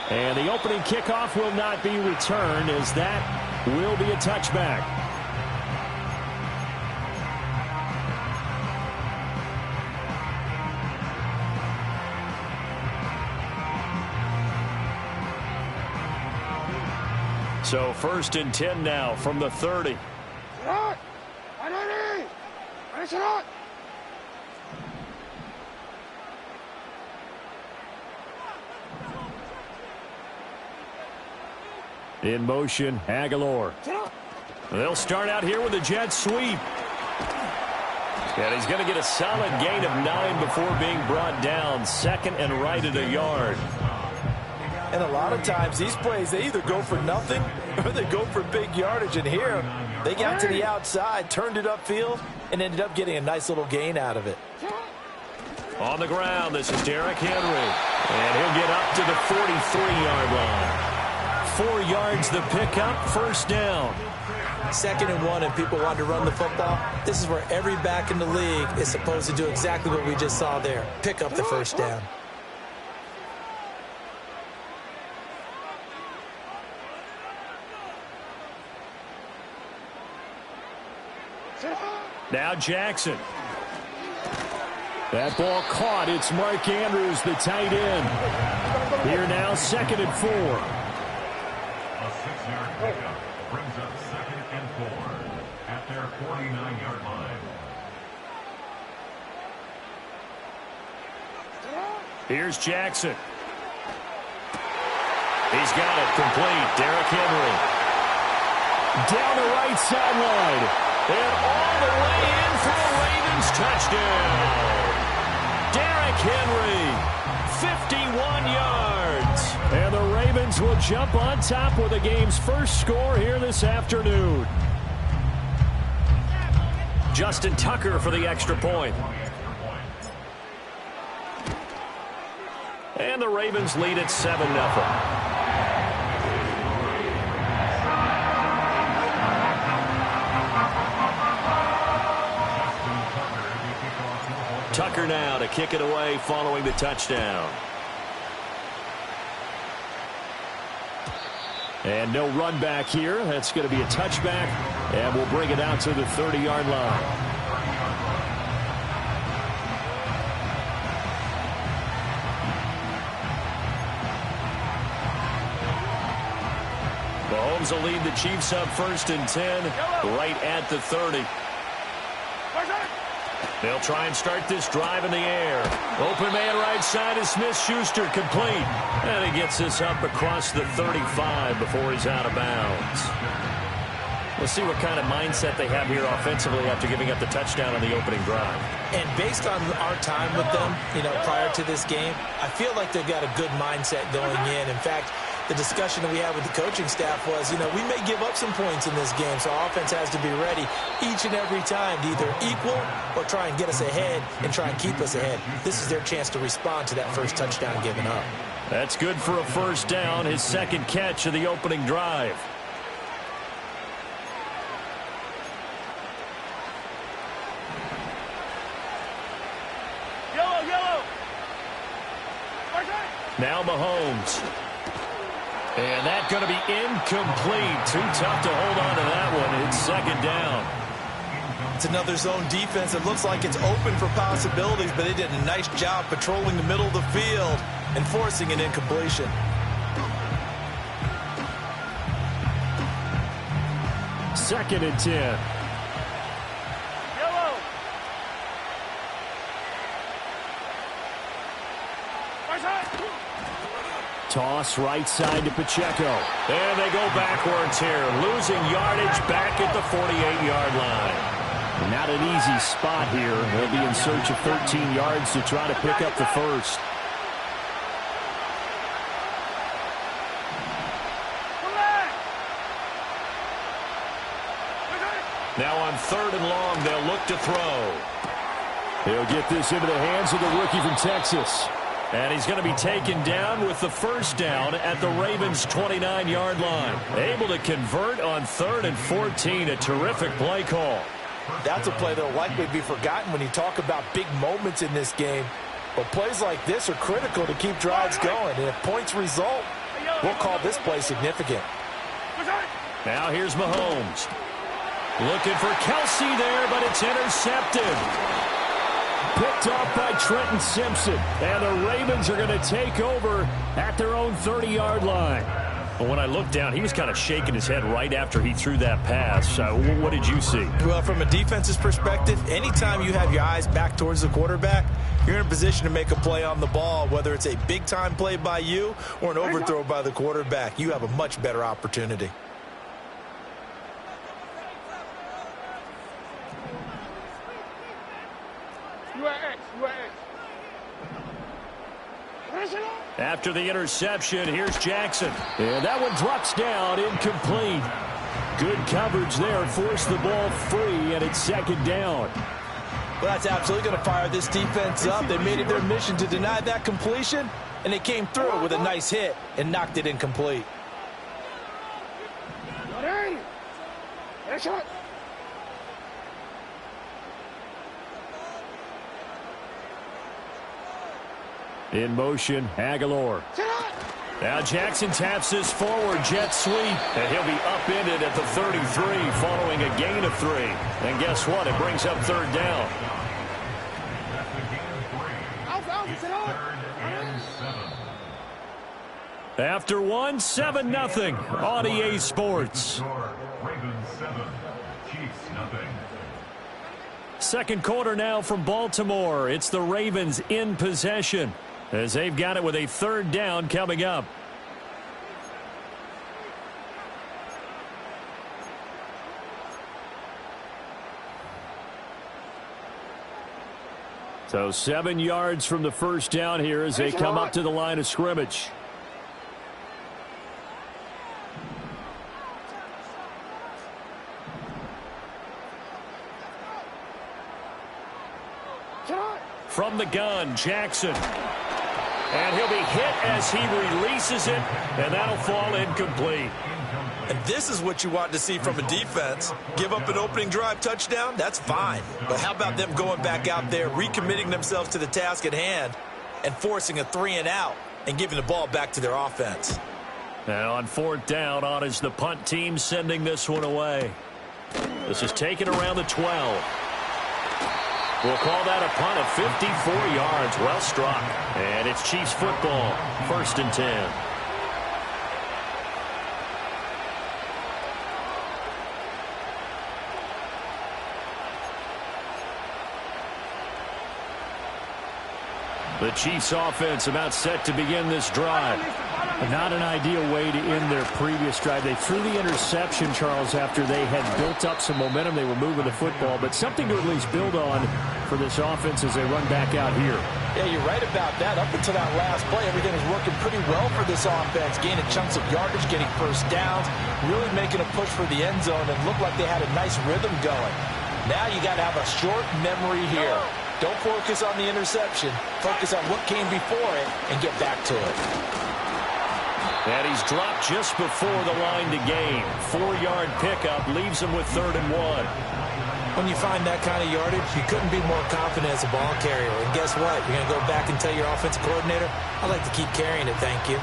And the opening kickoff will not be returned, as that will be a touchback. So 1st and 10 now from the 30. In motion, Aguilar. They'll start out here with a jet sweep. And he's going to get a solid gain of 9 before being brought down. 2nd and right at a yard. And a lot of times these plays, they either go for nothing or they go for big yardage. And here, they got to the outside, turned it upfield, and ended up getting a nice little gain out of it. On the ground, this is Derrick Henry. And he'll get up to the 43-yard line. 4 yards the pickup, 1st down. 2nd and 1, and people want to run the football. This is where every back in the league is supposed to do exactly what we just saw there. Pick up the 1st down. Now Jackson. That ball caught. It's Mark Andrews, the tight end. Here now, 2nd and 4. A 6-yard pickup brings up 2nd and 4 at their 49-yard line. Here's Jackson. He's got it complete. Derrick Henry. Down the right sideline. And all the way in for a Ravens touchdown. Derrick Henry, 51 yards. And the Ravens will jump on top with the game's first score here this afternoon. Justin Tucker for the extra point. And the Ravens lead at 7-0. Tucker now to kick it away following the touchdown. And no run back here. That's going to be a touchback, and we'll bring it out to the 30-yard line. Mahomes will lead the Chiefs up 1st and 10, right at the 30. They'll try and start this drive in the air. Open man right side is Smith-Schuster, complete. And he gets this up across the 35 before he's out of bounds. We'll see what kind of mindset they have here offensively after giving up the touchdown on the opening drive. And based on our time with them, prior to this game, I feel like they've got a good mindset going in. In fact, the discussion that we had with the coaching staff was, we may give up some points in this game, so our offense has to be ready each and every time to either equal or try and get us ahead and try and keep us ahead. This is their chance to respond to that first touchdown given up. That's good for a 1st down, his 2nd catch of the opening drive. Yellow. Now Mahomes. And that's going to be incomplete. Too tough to hold on to that one. It's 2nd down. It's another zone defense. It looks like it's open for possibilities, but they did a nice job patrolling the middle of the field and forcing an incompletion. 2nd and 10. Toss right side to Pacheco. And they go backwards here. Losing yardage back at the 48-yard line. Not an easy spot here. They'll be in search of 13 yards to try to pick up the 1st. Now on 3rd and long, they'll look to throw. He'll get this into the hands of the rookie from Texas. And he's going to be taken down with the 1st down at the Ravens' 29-yard line. Able to convert on 3rd and 14. A terrific play call. That's a play that will likely be forgotten when you talk about big moments in this game. But plays like this are critical to keep drives going. And if points result, We'll call this play significant. Now here's Mahomes. Looking for Kelsey there, but it's intercepted. Picked off by Trenton Simpson. And the Ravens are going to take over at their own 30-yard line. Well, when I looked down, he was kind of shaking his head right after he threw that pass. What did you see? Well, from a defense's perspective, anytime you have your eyes back towards the quarterback, you're in a position to make a play on the ball, whether it's a big-time play by you or an overthrow by the quarterback. You have a much better opportunity. After the interception, here's Jackson. And that one drops down, incomplete. Good coverage there, forced the ball free, and it's second down. Well, that's absolutely going to fire this defense up. They made it their mission to deny that completion, and they came through with a nice hit and knocked it incomplete. In motion, Aguilar. Now Jackson taps this forward jet sweep, and he'll be upended at the 33 following a gain of 3. And guess what? It brings up third down. After 1, 7-0 on EA Sports. Second quarter now from Baltimore. It's the Ravens in possession, as they've got it with a third down coming up. So 7 yards from the first down here as they come up to the line of scrimmage. From the gun, Jackson. And he'll be hit as he releases it, and that'll fall incomplete. And this is what you want to see from a defense. Give up an opening drive touchdown, that's fine. But how about them going back out there, recommitting themselves to the task at hand, and forcing a 3-and-out and giving the ball back to their offense. Now on fourth down, on is the punt team sending this one away. This is taken around the 12. We'll call that a punt of 54 yards. Well struck. And it's Chiefs football. 1st and 10. The Chiefs offense about set to begin this drive. Not an ideal way to end their previous drive. They threw the interception, Charles, after they had built up some momentum. They were moving the football, but something to at least build on for this offense as they run back out here. Yeah, you're right about that. Up until that last play, everything was working pretty well for this offense, gaining chunks of yardage, getting first downs, really making a push for the end zone, and looked like they had a nice rhythm going. Now you got to have a short memory here. Don't focus on the interception. Focus on what came before it and get back to it. And he's dropped just before the line to gain. 4-yard pickup leaves him with 3rd and 1. When you find that kind of yardage, you couldn't be more confident as a ball carrier. And guess what? You're going to go back and tell your offensive coordinator, I'd like to keep carrying it, thank you.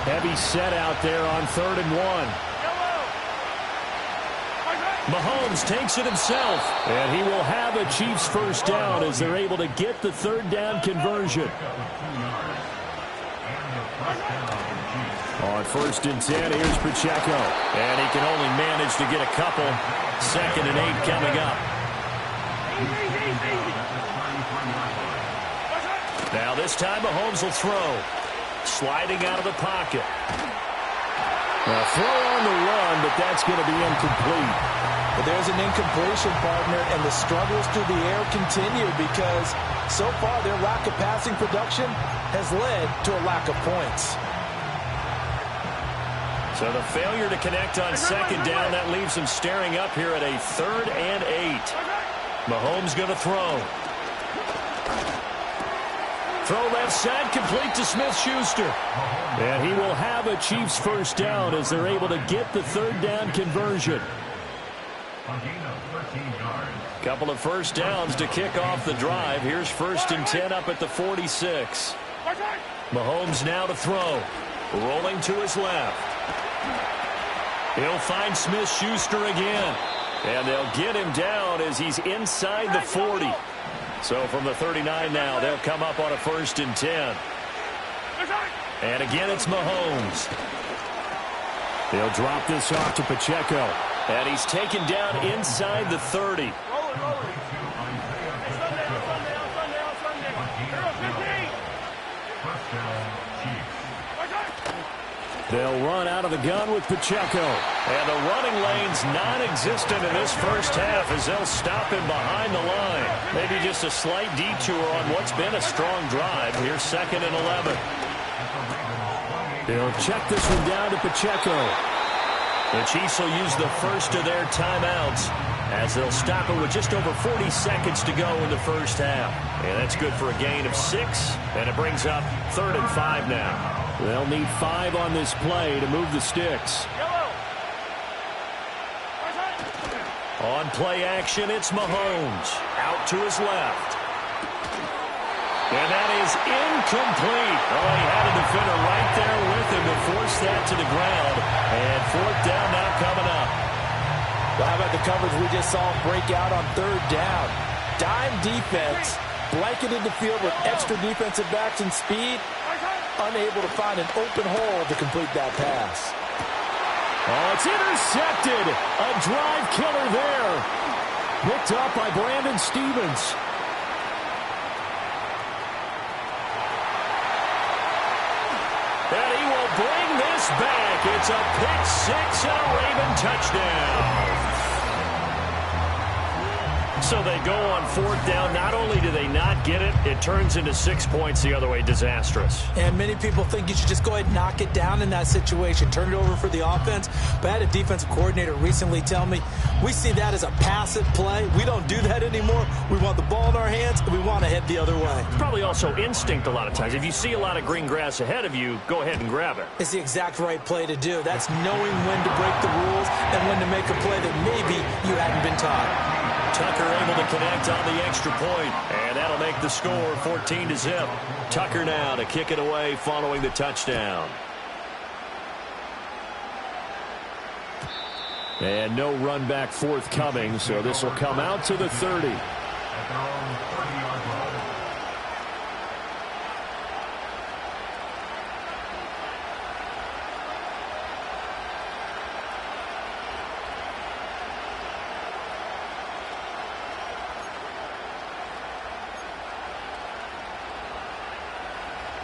Heavy set out there on 3rd and 1. Mahomes takes it himself, and he will have a Chiefs first down as they're able to get the 3rd down conversion. On 1st and 10, here's Pacheco, and he can only manage to get a couple. 2nd and 8 coming up. Now this time Mahomes will throw. Sliding out of the pocket. Now throw on the run, but that's going to be incomplete. Well, there's an incompletion, partner, and the struggles through the air continue because so far their lack of passing production has led to a lack of points. So the failure to connect on 2nd down, that leaves them staring up here at a 3rd and 8. Mahomes going to throw. Throw left side, complete to Smith-Schuster. And he will have a Chiefs first down as they're able to get the 3rd down conversion. A gain of 13 yards. Couple of first downs to kick off the drive. Here's 1st and 10 up at the 46. Mahomes now to throw. Rolling to his left. He'll find Smith-Schuster again. And they'll get him down as he's inside the 40. So from the 39 now, they'll come up on a 1st and 10. And again, it's Mahomes. They'll drop this off to Pacheco. And he's taken down inside the 30. They'll run out of the gun with Pacheco. And the running lane's non-existent in this first half as they'll stop him behind the line. Maybe just a slight detour on what's been a strong drive. Here's 2nd and 11. They'll check this one down to Pacheco. The Chiefs will use the first of their timeouts as they'll stop it with just over 40 seconds to go in the first half. And that's good for a gain of 6, and it brings up 3rd and 5 now. They'll need 5 on this play to move the sticks. On play action, it's Mahomes. Out to his left. And that is incomplete. Oh, he had a defender right there with him to force that to the ground. And 4th down now coming up. Well, how about the coverage we just saw break out on 3rd down? Dime defense, blanketed the field with extra defensive backs and speed. Unable to find an open hole to complete that pass. Oh, it's intercepted. A drive killer there. Picked up by Brandon Stevens. And he will bring this back. It's a pick 6 and a Raven touchdown. So they go on 4th down. Not only do they not get it, it turns into 6 points the other way. Disastrous. And many people think you should just go ahead and knock it down in that situation. Turn it over for the offense. But I had a defensive coordinator recently tell me, we see that as a passive play. We don't do that anymore. We want the ball in our hands, and we want to head the other way. Probably also instinct a lot of times. If you see a lot of green grass ahead of you, go ahead and grab it. It's the exact right play to do. That's knowing when to break the rules and when to make a play that maybe you hadn't been taught. Tucker able to connect on the extra point, and that'll make the score 14-0. Tucker now to kick it away following the touchdown. And no run back forthcoming, so this will come out to the 30. At their own 30-yard line.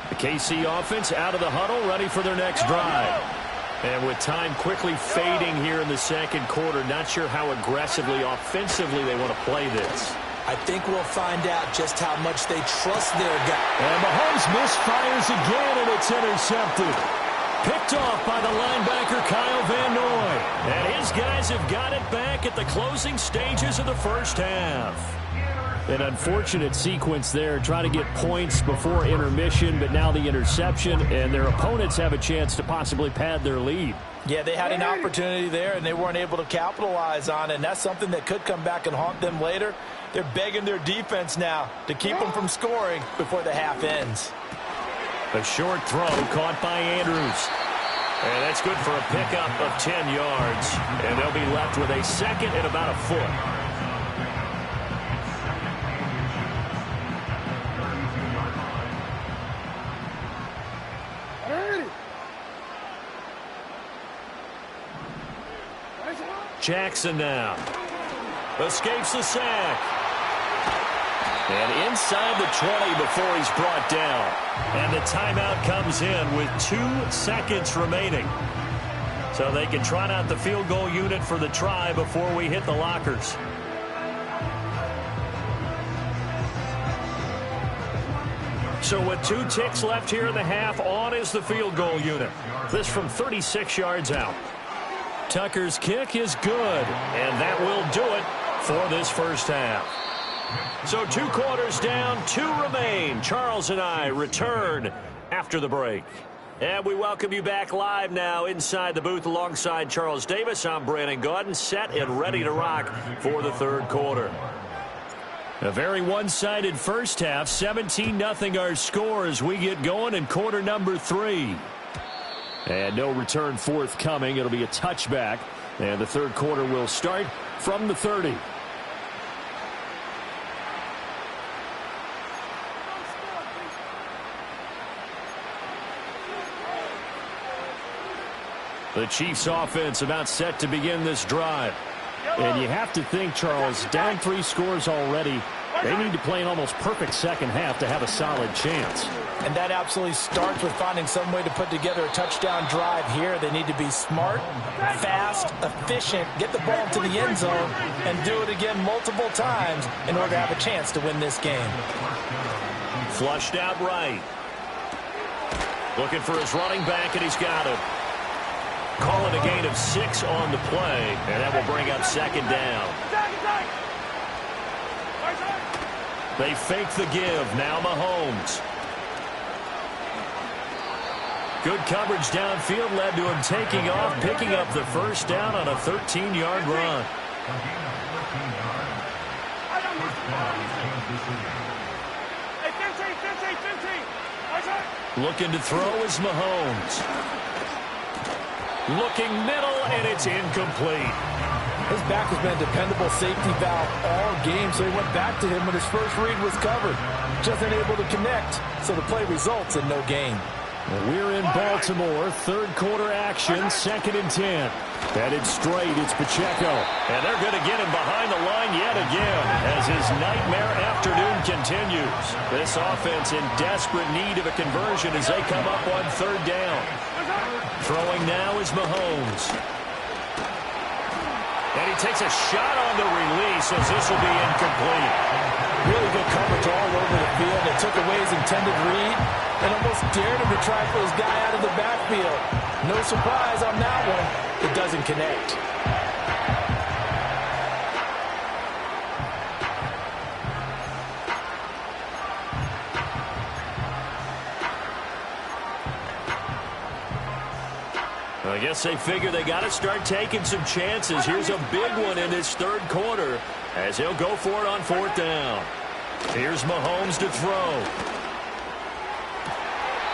The KC offense out of the huddle, ready for their next drive. And with time quickly fading here in the second quarter, not sure how aggressively, offensively they want to play this. I think we'll find out just how much they trust their guy. And Mahomes misfires again, and it's intercepted. Picked off by the linebacker, Kyle Van Noy. And his guys have got it back at the closing stages of the first half. An unfortunate sequence there, trying to get points before intermission, but now the interception, and their opponents have a chance to possibly pad their lead. Yeah, they had an opportunity there, and they weren't able to capitalize on it, and that's something that could come back and haunt them later. They're begging their defense now to keep them from scoring before the half ends. A short throw caught by Andrews. And that's good for a pickup of 10 yards. And they'll be left with a 2nd and about a foot. Jackson now escapes the sack. And inside the 20 before he's brought down. And the timeout comes in with 2 seconds remaining. So they can trot out the field goal unit for the try before we hit the lockers. So with 2 ticks left here in the half, on is the field goal unit. This from 36 yards out. Tucker's kick is good, and that will do it for this first half. So 2 quarters down, 2 remain. Charles and I return after the break. And we welcome you back live now inside the booth alongside Charles Davis. I'm Brandon Gaudin, set and ready to rock for the third quarter. A very one-sided first half. 17-0 our score as we get going in quarter number 3. And no return forthcoming. It'll be a touchback. And the third quarter will start from the 30. The Chiefs offense about set to begin this drive. And you have to think, Charles, down 3 scores already. They need to play an almost perfect second half to have a solid chance. And that absolutely starts with finding some way to put together a touchdown drive here. They need to be smart, fast, efficient, get the ball to the end zone, and do it again multiple times in order to have a chance to win this game. Flushed out right. Looking for his running back, and he's got him. Calling a gain of 6 on the play, and that will bring up second down. They fake the give. Now Mahomes. Good coverage downfield led to him taking off, picking up the first down on a 13-yard run. Looking to throw is Mahomes. Looking middle, and it's incomplete. His back has been a dependable safety valve all game, so he went back to him when his first read was covered. Just unable to connect, so the play results in no gain. We're in Baltimore. Third quarter action, 2nd and 10. Headed straight, it's Pacheco. And they're going to get him behind the line yet again as his nightmare afternoon continues. This offense in desperate need of a conversion as they come up on 3rd down. Throwing now is Mahomes. And he takes a shot on the release as this will be incomplete. Really good coverage all over the field. It took away his intended read and almost dared him to try for his guy out of the backfield. No surprise on that one. It doesn't connect. I guess they figure they got to start taking some chances. Here's a big one in this third quarter as he'll go for it on 4th down. Here's Mahomes to throw.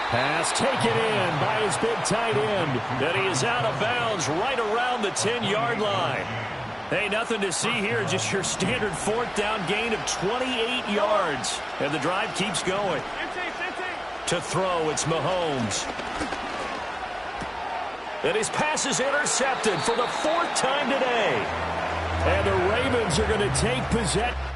Pass taken in by his big tight end. And he is out of bounds right around the 10-yard line. Hey, nothing to see here. Just your standard 4th down gain of 28 yards. And the drive keeps going. To throw, it's Mahomes. And his pass is intercepted for the 4th time today. And the Ravens are going to take possession.